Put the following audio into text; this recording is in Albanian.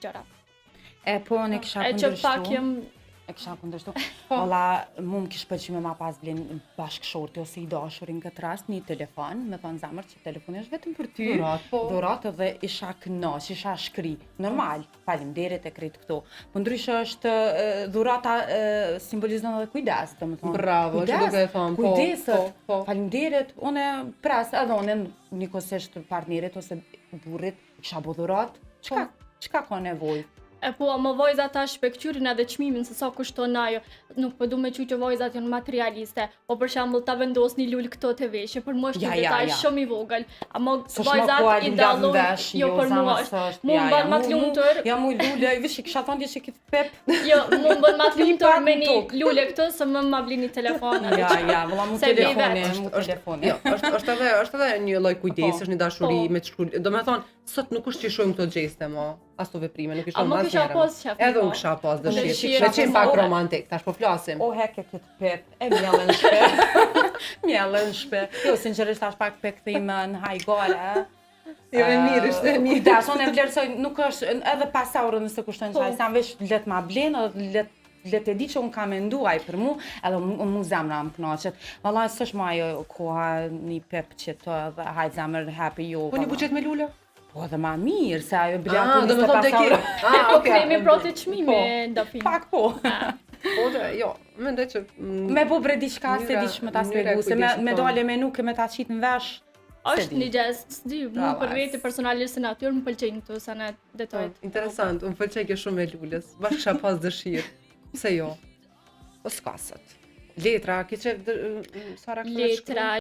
gjëra. Po, në kisha E që pak jem e kisha kundërshtu. Valla, mu më kish pëlqy me ma pas blen bashkëshorti ose i dashurin këtë rast një telefon, me thonë zamër që telefoni është vetëm për ty. Dhurat edhe isha kënaq, isha shkri. Normal, faleminderit e krejt këto. Po ndryshe është dhurata simbolizon edhe kujdes, domethënë. Bravo, që duke e thonë. Kujdeset. Faleminderit, unë pres edhe unë njëkohësisht partnerit ose burrit kisha bo dhurat. Çka ka nevojë? E po, më vojzat ta shpekqyrin edhe çmimin se sa kushton ajo. Nuk po du me që vojzat janë materialiste, po për shembull ta vendos një lul këto të veshje, për mua është një detaj shumë i vogël. Ama vojzat i dallojnë jo për mua. Mu mban ma të lumtur. Ja mu lule, vish kisha thonë që ki pep. Jo, mu mban ma të lumtur me një lule këtë se më ma blini telefon. Ja, valla mu telefoni. Jo, është edhe një lloj kujdesi, është një dashuri me çshkull. Domethënë, sot nuk është që shohim këto gjeste më. As të veprime, nuk ishte më asnjëherë. Edhe unë kisha pas dëshirë. Me qenë pak romantik, tash po flasim. O heke këtë pep, e mjellën shpe. Mjellën shpe. Jo, sinqerisht tash pak pek thime në hajgore. Jo, e mirë, është e mirë. Kujdes, unë e vlerësoj, nuk është edhe 5 euro nëse kushton çaj, sa veç let ma blen, edhe let e di që unë ka menduaj për mu, edhe mu zemra më knaqet. Valla, s'është ma ajo koha një pep që të edhe hajt zemër happy jo. Po një buqet me lule? Po dhe ma mirë, se ajo biljatu 25 euro. Po kemi proti çmimi do film. Pak po. Po dhe, jo, mendoj që... Me po bre diçka se dish me ta spjegu, se me dole me nuk e me ta qit në vesh. Është një gjest, s'di, mu për veti personalisht se natyrë më pëlqejnë këtu sa ne detajt. Interesant, unë pëlqej kjo shumë e lules, bashkë kisha pas dëshirë. Pse jo? O s'ka sot. Letra, ki që Sara letra,